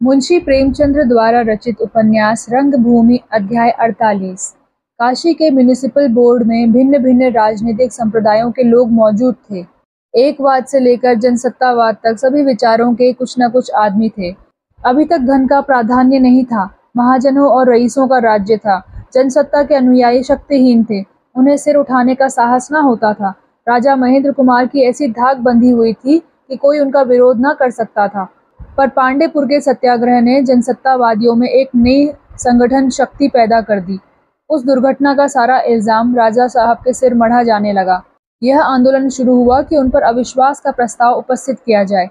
मुंशी प्रेमचंद्र द्वारा रचित उपन्यास रंगभूमि अध्याय 48। काशी के म्युनिसिपल बोर्ड में भिन्न भिन्न राजनीतिक संप्रदायों के लोग मौजूद थे। एकवाद से लेकर जनसत्तावाद तक सभी विचारों के कुछ न कुछ आदमी थे। अभी तक धन का प्राधान्य नहीं था, महाजनों और रईसों का राज्य था। जनसत्ता के अनुयायी शक्तिहीन थे, उन्हें सिर उठाने का साहस न होता था। राजा महेंद्र कुमार की ऐसी धाक बंधी हुई थी कि कोई उनका विरोध न कर सकता था। पर पांडेपुर के सत्याग्रह ने जनसत्तावादियों में एक नई संगठन शक्ति पैदा कर दी। उस दुर्घटना का सारा इल्जाम राजा साहब के सिर मढ़ा जाने लगा। यह आंदोलन शुरू हुआ कि उन पर अविश्वास का प्रस्ताव उपस्थित किया जाए।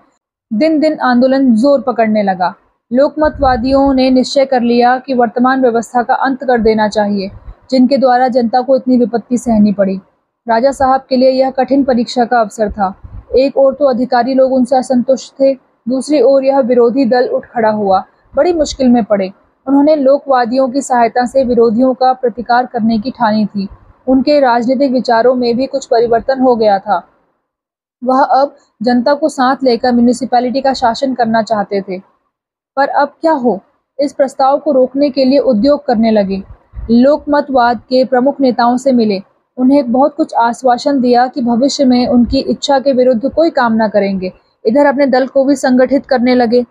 दिन दिन आंदोलन जोर पकड़ने लगा। लोकमतवादियों ने निश्चय कर लिया कि वर्तमान व्यवस्था का अंत कर देना चाहिए, जिनके द्वारा जनता को इतनी विपत्ति सहनी पड़ी। राजा साहब के लिए यह कठिन परीक्षा का अवसर था। एक ओर तो अधिकारी लोग उनसे असंतुष्ट थे, दूसरी ओर यह विरोधी दल उठ खड़ा हुआ। बड़ी मुश्किल में पड़े। उन्होंने लोकवादियों की सहायता से विरोधियों का प्रतिकार करने की ठानी थी। उनके राजनीतिक विचारों में भी कुछ परिवर्तन हो गया था। वह अब जनता को साथ लेकर म्युनिसिपैलिटी का शासन करना चाहते थे। पर अब क्या हो? इस प्रस्ताव को रोकने के लिए उद्योग करने लगे। लोकमतवाद के प्रमुख नेताओं से मिले, उन्हें बहुत कुछ आश्वासन दिया कि भविष्य में उनकी इच्छा के विरुद्ध कोई काम न करेंगे। इधर अपने दल को भी संगठित करने लगे।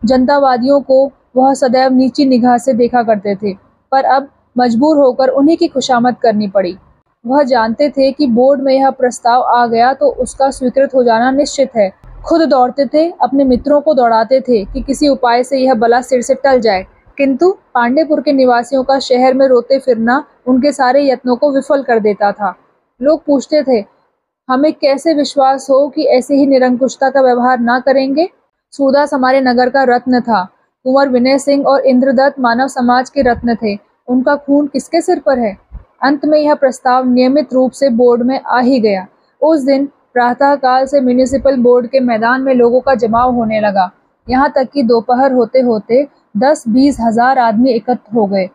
जनतावादियों को वह सदैव नीची निगाह से देखा करते थे, पर अब मजबूर होकर उन्हीं की खुशामद करनी पड़ी। वह जानते थे कि बोर्ड में यह प्रस्ताव आ गया तो उसका स्वीकृत हो जाना निश्चित है। खुद दौड़ते थे, अपने मित्रों को दौड़ाते थे कि किसी उपाय से यह बला सिर से टल जाए। किंतु पांडेपुर के निवासियों का शहर में रोते फिरना उनके सारे यत्नों को विफल कर देता था। लोग पूछते थे, हमें कैसे विश्वास हो कि ऐसे ही निरंकुशता का व्यवहार ना करेंगे? सूरदास हमारे नगर का रत्न था। कुंवर विनय सिंह और इंद्रदत्त मानव समाज के रत्न थे। उनका खून किसके सिर पर है? अंत में यह प्रस्ताव नियमित रूप से बोर्ड में आ ही गया। उस दिन प्रातः काल से म्युनिसिपल बोर्ड के मैदान में लोगों का जमाव होने लगा। यहाँ तक कि दोपहर होते होते 10-20 हजार आदमी एकत्र हो गए।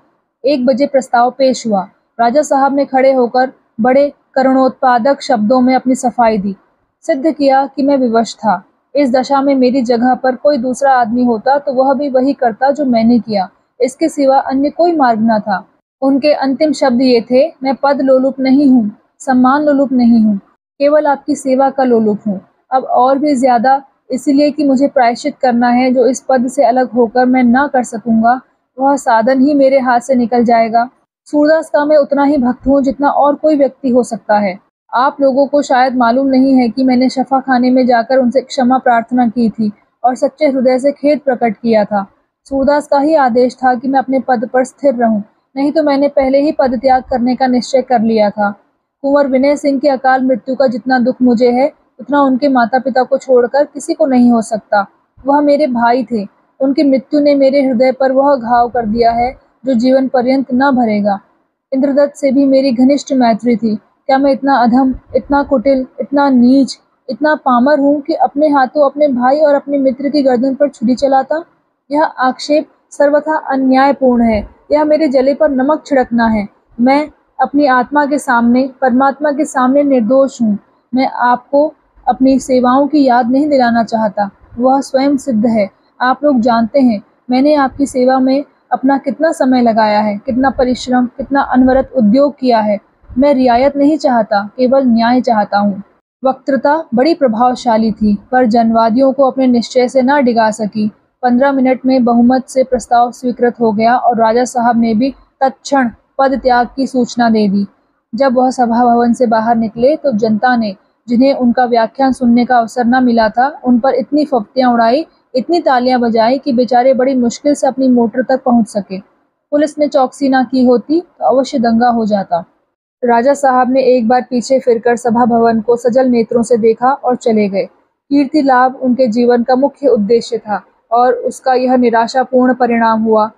1 बजे प्रस्ताव पेश हुआ। राजा साहब ने खड़े होकर बड़े करुणोत्पादक शब्दों में अपनी सफाई दी। सिद्ध किया कि मैं विवश था। इस दशा में मेरी जगह पर कोई दूसरा आदमी होता तो वह भी वही करता जो मैंने किया। इसके सिवा अन्य कोई मार्ग न था। उनके अंतिम शब्द ये थे, मैं पद लोलुप नहीं हूँ, सम्मान लोलुप नहीं हूँ, केवल आपकी सेवा का लोलुप हूँ। अब और भी ज्यादा इसलिए कि मुझे प्रायश्चित करना है, जो इस पद से अलग होकर मैं न कर सकूंगा, वह साधन ही मेरे हाथ से निकल जाएगा। सूरदास का मैं उतना ही भक्त हूँ जितना और कोई व्यक्ति हो सकता है। आप लोगों को शायद मालूम नहीं है कि मैंने शफा खाने में जाकर उनसे क्षमा प्रार्थना की थी और सच्चे हृदय से खेद प्रकट किया था। सूरदास का ही आदेश था कि मैं अपने पद पर स्थिर रहूं, नहीं तो मैंने पहले ही पद त्याग करने का निश्चय कर लिया था। कुंवर विनय सिंह की अकाल मृत्यु का जितना दुख मुझे है, उतना उनके माता पिता को छोड़कर किसी को नहीं हो सकता। वह मेरे भाई थे। उनकी मृत्यु ने मेरे हृदय पर वह घाव कर दिया है जो जीवन पर्यंत न भरेगा। इंद्रदत्त से भी मेरी घनिष्ठ मैत्री थी। क्या मैं इतना अधम, इतना कुटिल, इतना नीच, इतना पामर हूँ कि अपने हाथों अपने भाई और अपने मित्र की गर्दन पर छुरी चलाता? यह आक्षेप सर्वथा अन्यायपूर्ण है। यह मेरे जले पर नमक छिड़कना है। मैं अपनी आत्मा के सामने, परमात्मा के सामने निर्दोष हूँ। मैं आपको अपनी सेवाओं की याद नहीं दिलाना चाहता, वह स्वयं सिद्ध है। आप लोग जानते हैं मैंने आपकी सेवा में अपना कितना समय लगाया है, कितना परिश्रम, कितना अनवरत उद्योग किया है। मैं रियायत नहीं चाहता, केवल न्याय चाहता हूँ। वक्तृता बड़ी प्रभावशाली थी, पर जनवादियों को अपने निश्चय से न डिगा सकी। 15 मिनट में बहुमत से प्रस्ताव स्वीकृत हो गया और राजा साहब ने भी तत्क्षण पद त्याग की सूचना दे दी। जब वह सभा भवन से बाहर निकले तो जनता ने, जिन्हें उनका व्याख्यान सुनने का अवसर न मिला था, उन पर इतनी फप्तियां उड़ाई, इतनी तालियां बजाई कि बेचारे बड़ी मुश्किल से अपनी मोटर तक पहुंच सके। पुलिस ने चौकसी ना की होती तो अवश्य दंगा हो जाता। राजा साहब ने एक बार पीछे फिरकर सभा भवन को सजल नेत्रों से देखा और चले गए। कीर्ति लाभ उनके जीवन का मुख्य उद्देश्य था और उसका यह निराशापूर्ण परिणाम हुआ।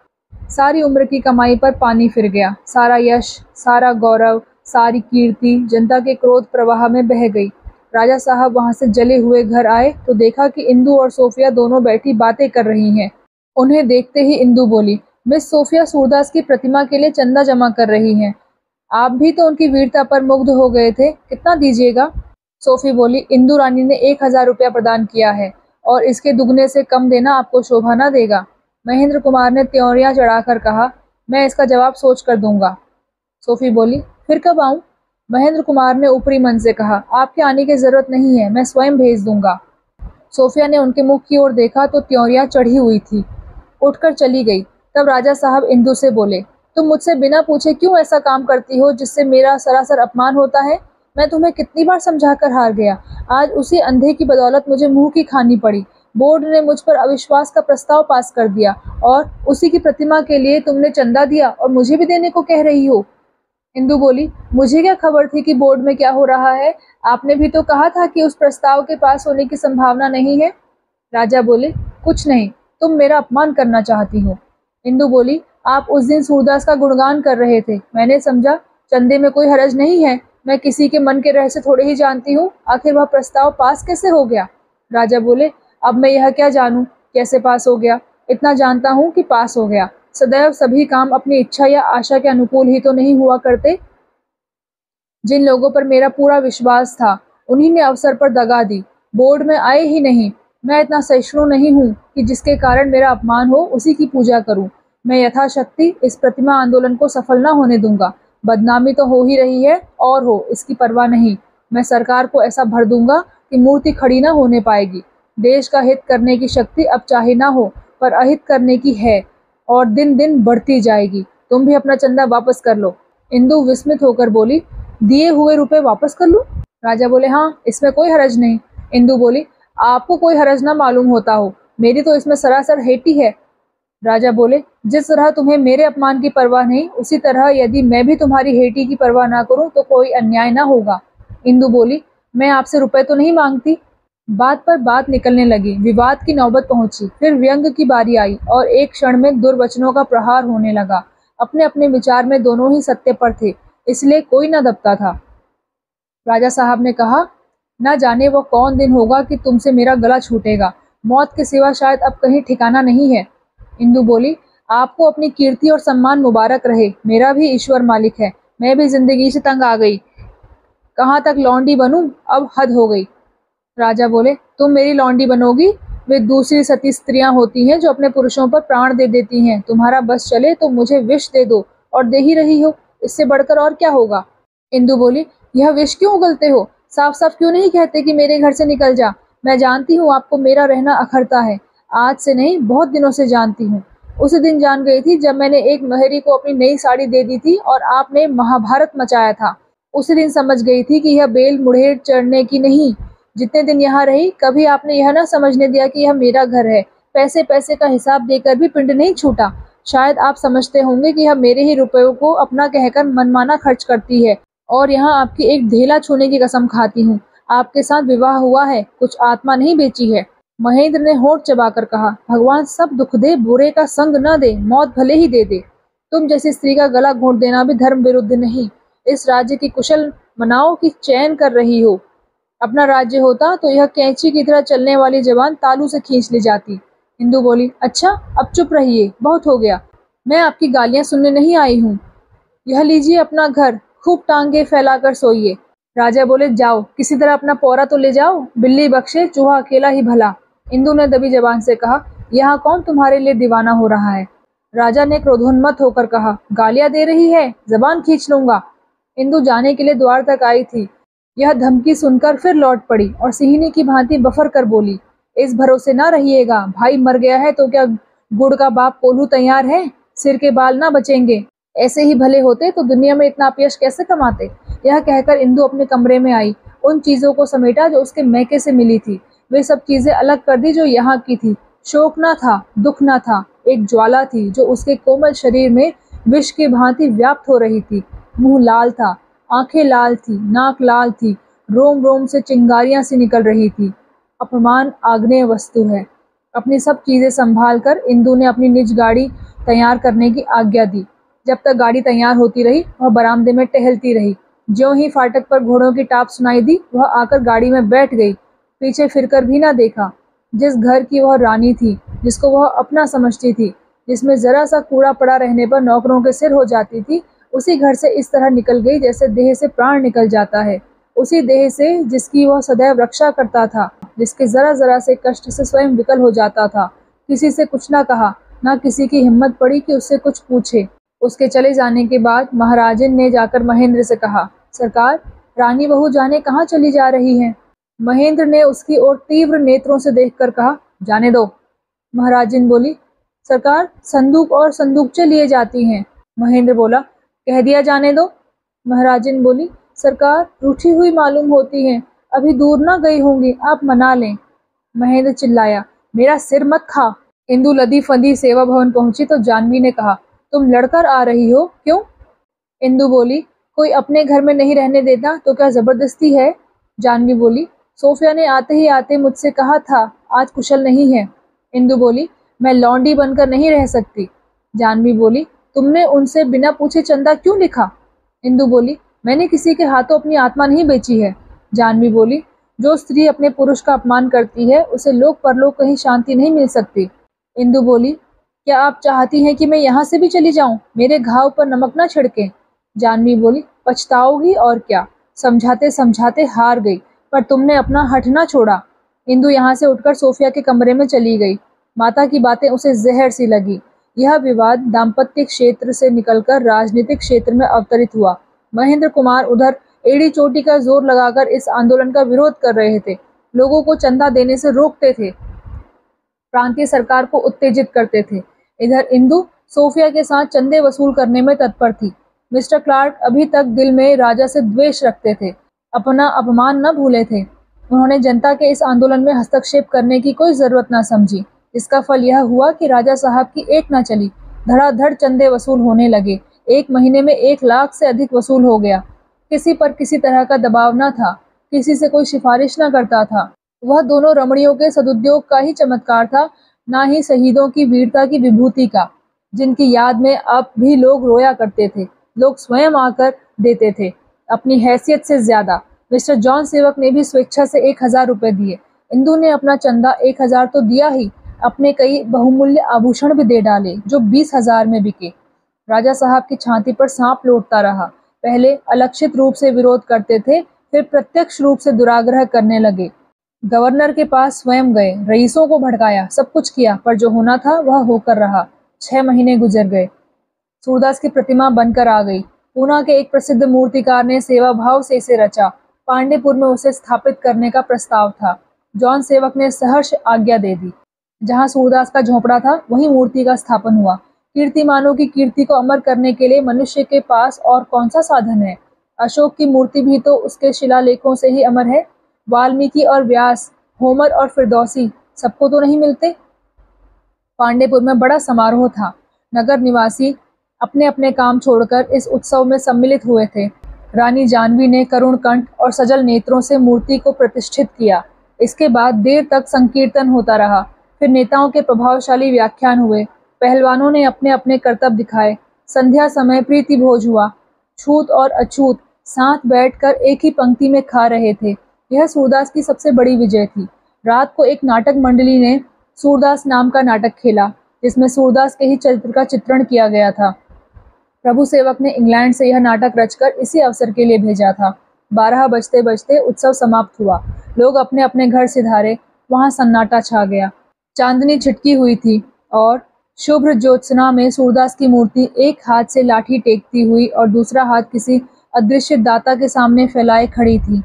सारी उम्र की कमाई पर पानी फिर गया। सारा यश, सारा गौरव, सारी कीर्ति जनता के क्रोध प्रवाह में बह गई। राजा साहब वहां से जले हुए घर आए तो देखा कि इंदु और सोफिया दोनों बैठी बातें कर रही हैं। उन्हें देखते ही इंदु बोली, मिस सोफिया सूरदास की प्रतिमा के लिए चंदा जमा कर रही हैं। आप भी तो उनकी वीरता पर मुग्ध हो गए थे, कितना दीजिएगा? सोफी बोली, इंदु रानी ने 1000 रुपया प्रदान किया है और इसके दुगने से कम देना आपको शोभा न देगा। महेंद्र कुमार ने त्योरियां चढ़ाकर कहा, मैं इसका जवाब सोच कर दूंगा। सोफी बोली, फिर कब आऊं? महेंद्र कुमार ने ऊपरी मन से कहा, आपके आने की जरूरत नहीं है, मैं स्वयं भेज दूंगा। सोफिया ने उनके मुख की ओर देखा तो त्योरियां चढ़ी हुई थी। उठकर चली गई। तब राजा साहब इंदु से बोले, तुम मुझसे बिना पूछे क्यों ऐसा काम करती हो जिससे मेरा सरासर अपमान होता है? मैं तुम्हें कितनी बार समझाकर हार गया। आज उसी अंधे की बदौलत मुझे मुंह की खानी पड़ी। बोर्ड ने मुझ पर अविश्वास का प्रस्ताव पास कर दिया और उसी की प्रतिमा के लिए तुमने चंदा दिया और मुझे भी देने को कह रही हो। इंदु बोली, मुझे क्या खबर थी कि बोर्ड में क्या हो रहा है? आपने भी तो कहा था कि उस प्रस्ताव के पास होने की संभावना नहीं है। राजा बोले, कुछ नहीं, तुम मेरा अपमान करना चाहती हो। इंदु बोली, आप उस दिन सूरदास का गुणगान कर रहे थे, मैंने समझा चंदे में कोई हरज नहीं है। मैं किसी के मन के रहस्य थोड़े ही जानती हूँ, आखिर वह प्रस्ताव पास कैसे हो गया? राजा बोले, अब मैं यह क्या जानूं कैसे पास हो गया, इतना जानता हूँ कि पास हो गया। सदैव सभी काम अपनी इच्छा या आशा के अनुकूल ही तो नहीं हुआ करते। जिन लोगों पर मेरा पूरा विश्वास था उन्हीं ने अवसर पर दगा दी, बोर्ड में आए ही नहीं। मैं इतना सहिष्णु नहीं हूँ कि जिसके कारण मेरा अपमान हो उसी की पूजा करूँ। मैं यथाशक्ति इस प्रतिमा आंदोलन को सफल न होने दूंगा। बदनामी तो हो ही रही है और हो, इसकी परवाह नहीं। मैं सरकार को ऐसा भर दूंगा कि मूर्ति खड़ी न होने पाएगी। देश का हित करने की शक्ति अब चाहे ना हो पर अहित करने की है और दिन दिन बढ़ती जाएगी। तुम भी अपना चंदा वापस कर लो। इंदु विस्मित होकर बोली, दिए हुए रुपए वापस कर लूं? राजा बोले, हाँ, इसमें कोई हरज नहीं। इंदु बोली, आपको कोई हरज ना मालूम होता हो, मेरी तो इसमें सरासर हेटी है। राजा बोले, जिस तरह तुम्हें मेरे अपमान की परवाह नहीं, उसी तरह यदि मैं भी तुम्हारी हेटी की परवाह ना करूं तो कोई अन्याय ना होगा। इंदु बोली, मैं आपसे रुपए तो नहीं मांगती। बात पर बात निकलने लगी, विवाद की नौबत पहुंची, फिर व्यंग की बारी आई और एक क्षण में दुर्वचनों का प्रहार होने लगा। अपने अपने विचार में दोनों ही सत्य पर थे, इसलिए कोई न दबता था। राजा साहब ने कहा, न जाने वो कौन दिन होगा कि तुमसे मेरा गला छूटेगा। मौत के सिवा शायद अब कहीं ठिकाना नहीं है। इंदु बोली, आपको अपनी कीर्ति और सम्मान मुबारक रहे, मेरा भी ईश्वर मालिक है। मैं भी जिंदगी से तंग आ गई, कहाँ तक लौंडी बनूं, अब हद हो गई। राजा बोले, तुम मेरी लौंडी बनोगी? वे दूसरी सती स्त्रियां होती हैं जो अपने पुरुषों पर प्राण दे देती हैं। तुम्हारा बस चले तो मुझे विष दे दो, और दे ही रही हो, इससे बढ़कर और क्या होगा? इंदु बोली, यह विष क्यों उगलते हो? साफ साफ क्यों नहीं कहते कि मेरे घर से निकल जा? मैं जानती हूँ आपको मेरा रहना अखरता है, आज से नहीं बहुत दिनों से जानती हूँ। उसी दिन जान गई थी जब मैंने एक महरी को अपनी नई साड़ी दे दी थी और आपने महाभारत मचाया था। उसी दिन समझ गई थी कि यह बेल मुड़ेर चढ़ने की नहीं। जितने दिन यहाँ रही कभी आपने यह ना समझने दिया कि यह मेरा घर है। पैसे पैसे का हिसाब देकर भी पिंड नहीं छूटा। शायद आप समझते होंगे कि यह मेरे ही रुपयों को अपना कहकर मनमाना खर्च करती है और यहाँ आपकी एक ढेला छूने की कसम खाती हूँ। आपके साथ विवाह हुआ है, कुछ आत्मा नहीं बेची है। महेंद्र ने होंठ चबाकर कहा, भगवान सब दुख दे, बुरे का संग न दे, मौत भले ही दे दे। तुम जैसी स्त्री का गला घोंट देना भी धर्म विरुद्ध नहीं। इस राज्य की कुशल मनाओ की चयन कर रही हो। अपना राज्य होता तो यह कैंची की तरह चलने वाली जबान तालू से खींच ली जाती। इंदु बोली, अच्छा अब चुप रहिए, बहुत हो गया। मैं आपकी गालियां सुनने नहीं आई हूँ। यह लीजिए अपना घर, खूब टांगे फैलाकर सोइए। राजा बोले, जाओ, किसी तरह अपना पौरा तो ले जाओ, बिल्ली बख्शे, चूहा अकेला ही भला। इंदु ने दबी जबान से कहा, यहाँ कौन तुम्हारे लिए दीवाना हो रहा है? राजा ने क्रोधोन्मत्त होकर कहा, गालियां दे रही है, जबान खींच लूंगा। इंदु जाने के लिए द्वार तक आई थी। यह धमकी सुनकर फिर लौट पड़ी और सिंहनी की भांति बफर कर बोली, इस भरोसे ना रहिएगा, भाई मर गया है तो क्या गुड़ का बाप कोल्हू तैयार है? सिर के बाल ना बचेंगे। ऐसे ही भले होते तो दुनिया में इतना अपयश कैसे कमाते? यह कहकर इंदु अपने कमरे में आई, उन चीजों को समेटा जो उसके मैके से मिली थी। वे सब चीजें अलग कर दी जो यहाँ की थी। शोक ना था, दुख ना था, एक ज्वाला थी जो उसके कोमल शरीर में विष की भांति व्याप्त हो रही थी। मुंह लाल था, आंखें लाल थी, नाक लाल थी, रोम रोम से चिंगारियां सी निकल रही थी। अपमान आग्नेय वस्तु है। अपनी सब चीजें संभाल कर इंदु ने अपनी निज गाड़ी तैयार करने की आज्ञा दी। जब तक गाड़ी तैयार होती रही वह बरामदे में टहलती रही। ज्यों ही फाटक पर घोड़ों की टाप सुनाई दी वह आकर गाड़ी में बैठ गई, पीछे फिरकर भी ना देखा। जिस घर की वह रानी थी, जिसको वह अपना समझती थी, जिसमें जरा सा कूड़ा पड़ा रहने पर नौकरों के सिर हो जाती थी, उसी घर से इस तरह निकल गई जैसे देह से प्राण निकल जाता है। उसी देह से जिसकी वह सदैव रक्षा करता था, जिसके जरा जरा से कष्ट से स्वयं विकल हो जाता था। किसी से कुछ ना कहा, ना किसी की हिम्मत पड़ी कि उससे कुछ पूछे। उसके चले जाने के बाद महाराजन ने जाकर महेंद्र से कहा, सरकार, रानी बहू जाने कहाँ चली जा रही हैं? महेंद्र ने उसकी ओर तीव्र नेत्रों से देखकर कहा, जाने दो। महाराजन बोली, सरकार, संदूक और संदूकचे लिए जाती हैं। महेंद्र बोला, कह दिया जाने दो। महाराजन बोली, सरकार, रूठी हुई मालूम होती हैं, अभी दूर ना गई होंगी, आप मना लें। महेंद्र चिल्लाया, मेरा सिर मत खा। इंदु लदी फंदी सेवा भवन पहुंची तो जानवी ने कहा, तुम लड़कर आ रही हो, क्यों? इंदु बोली, कोई अपने घर में नहीं रहने देता तो क्या जबरदस्ती है? जानवी बोली, सोफिया ने आते ही आते मुझसे कहा था आज कुशल नहीं है। इंदु बोली, मैं लौंडी बनकर नहीं रह सकती। जानवी बोली, तुमने उनसे बिना पूछे चंदा क्यों लिखा? इंदु बोली, मैंने किसी के हाथों अपनी आत्मा नहीं बेची है। जानवी बोली, जो स्त्री अपने पुरुष का अपमान करती है उसे लोक परलोक कहीं शांति नहीं मिल सकती। इंदु बोली, क्या आप चाहती हैं कि मैं यहाँ से भी चली जाऊं? मेरे घाव पर नमक ना छिड़के। जानवी बोली, पछताओगी और क्या, समझाते समझाते हार गई, पर तुमने अपना हठ ना छोड़ा। इंदु यहाँ से उठकर सोफिया के कमरे में चली गई। माता की बातें उसे जहर सी लगी। यह विवाद दाम्पत्य क्षेत्र से निकलकर राजनीतिक क्षेत्र में अवतरित हुआ। महेंद्र कुमार उधर एड़ी चोटी का जोर लगाकर इस आंदोलन का विरोध कर रहे थे, लोगों को चंदा देने से रोकते थे, प्रांतीय सरकार को उत्तेजित करते थे। इधर इंदु सोफिया के साथ चंदे वसूल करने में तत्पर थी। मिस्टर क्लार्क अभी तक दिल में राजा से द्वेष रखते थे, अपना अपमान न भूले थे। उन्होंने जनता के इस आंदोलन में हस्तक्षेप करने की कोई जरूरत न समझी। इसका फल यह हुआ कि राजा साहब की एक न चली, धड़ाधड़ चंदे वसूल होने लगे। एक महीने में 1 लाख से अधिक वसूल हो गया। किसी पर किसी तरह का दबाव न था, किसी से कोई सिफारिश न करता था। वह दोनों रमणियों के सदुद्योग का ही चमत्कार था, ना ही शहीदों की वीरता की विभूति का, जिनकी याद में अब भी लोग रोया करते थे। लोग स्वयं आकर देते थे, अपनी हैसियत से ज्यादा। मिस्टर जॉन सेवक ने भी स्वेच्छा से 1000 रुपए दिए। इंदु ने अपना चंदा 1000 तो दिया ही, अपने कई बहुमूल्य आभूषण भी दे डाले जो 20,000 में बिके। राजा साहब की छाती पर सांप लौटता रहा। पहले अलक्षित रूप से विरोध करते थे, फिर प्रत्यक्ष रूप से दुराग्रह करने लगे। गवर्नर के पास स्वयं गए, रईसों को भड़काया, सब कुछ किया, पर जो होना था वह होकर रहा। 6 महीने गुजर गए। सूरदास की प्रतिमा बनकर आ गई। पूना के एक प्रसिद्ध मूर्तिकार ने सेवा भाव से इसे रचा। पांडेपुर में उसे स्थापित करने का प्रस्ताव था। जॉन सेवक ने सहर्ष आज्ञा दे दी। जहां सूरदास का झोंपड़ा था वहीं मूर्ति का स्थापन हुआ। कीर्तिमानों की कीर्ति को अमर करने के लिए मनुष्य के पास और कौन सा साधन है? अशोक की मूर्ति भी तो उसके शिलालेखों से ही अमर है। वाल्मीकि और व्यास, होमर और फिरदौसी, सबको तो नहीं मिलते। पांडेपुर में बड़ा समारोह था। नगर निवासी अपने अपने काम छोड़कर इस उत्सव में सम्मिलित हुए थे। रानी जानवी ने करुण कंठ और सजल नेत्रों से मूर्ति को प्रतिष्ठित किया। इसके बाद देर तक संकीर्तन होता रहा। फिर नेताओं के प्रभावशाली व्याख्यान हुए। पहलवानों ने अपने अपने करतब दिखाए। संध्या समय प्रीति भोज हुआ। छूत और अछूत साथ बैठकर एक ही पंक्ति में खा रहे थे। यह सूरदास की सबसे बड़ी विजय थी। रात को एक नाटक मंडली ने सूरदास नाम का नाटक खेला, जिसमें सूरदास के ही चरित्र का चित्रण किया गया था। प्रभु सेवक ने इंग्लैंड से यह नाटक रचकर इसी अवसर के लिए भेजा था। 12 बजते बजते उत्सव समाप्त हुआ। लोग अपने अपने घर सिधारे। वहां सन्नाटा छा गया। चांदनी छिटकी हुई थी और शुभ्र ज्योत्सना में सूरदास की मूर्ति एक हाथ से लाठी टेकती हुई और दूसरा हाथ किसी अदृश्य दाता के सामने फैलाए खड़ी थी।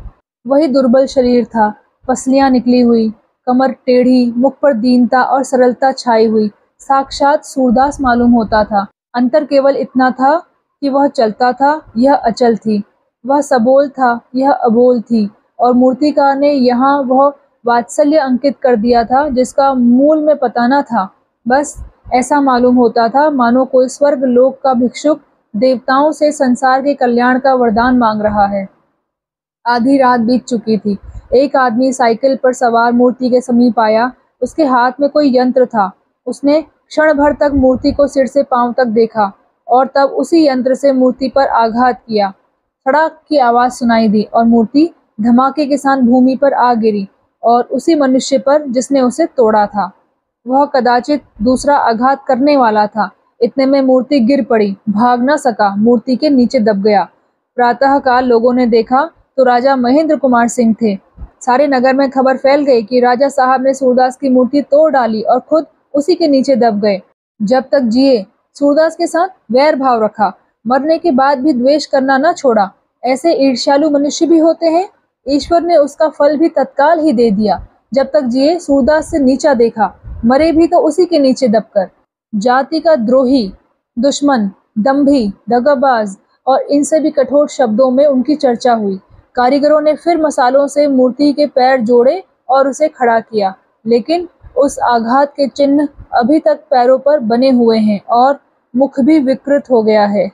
वही दुर्बल शरीर था, पसलियां निकली हुई, कमर टेढ़ी, मुख पर दीनता और सरलता छाई हुई। साक्षात सूरदास मालूम होता था। अंतर केवल इतना था कि वह चलता था, यह अचल थी। वह सबोल था, यह अबोल थी। और मूर्तिकार ने यहाँ वह वात्सल्य अंकित कर दिया था जिसका मूल में पता न था। बस ऐसा मालूम होता था मानो कोई स्वर्ग लोक का भिक्षुक देवताओं से संसार के कल्याण का वरदान मांग रहा है। आधी रात बीत चुकी थी। एक आदमी साइकिल पर सवार मूर्ति के समीप आया। उसके हाथ में कोई यंत्र था। उसने क्षण भर तक मूर्ति को सिर से पांव तक देखा और तब उसी यंत्र से मूर्ति पर आघात किया। सड़क की आवाज सुनाई दी और मूर्ति धमाके के साथ भूमि पर आ गिरी और उसी मनुष्य पर जिसने उसे तोड़ा था। वह कदाचित दूसरा आघात करने वाला था। इतने में मूर्ति गिर पड़ी, भाग न सका, मूर्ति के नीचे दब गया। प्रातःकाल लोगों ने देखा तो राजा महेंद्र कुमार सिंह थे। सारे नगर में खबर फैल गई कि राजा साहब ने सूरदास की मूर्ति तोड़ डाली और खुद उसी के नीचे दब गए। जब तक जिए सूरदास के साथ वैर भाव रखा, मरने के बाद भी द्वेष करना न छोड़ा। ऐसे ईर्ष्यालु मनुष्य भी होते हैं। ईश्वर ने उसका फल भी तत्काल ही दे दिया। जब तक जिए सूरदास से नीचा देखा, मरे भी तो उसी के नीचे दबकर। जाति का द्रोही, दुश्मन, दंभी, दगाबाज और इन सभी कठोर शब्दों में उनकी चर्चा हुई। कारीगरों ने फिर मसालों से मूर्ति के पैर जोड़े और उसे खड़ा किया, लेकिन उस आघात के चिन्ह अभी तक पैरों पर बने हुए हैं और मुख भी विकृत हो गया है।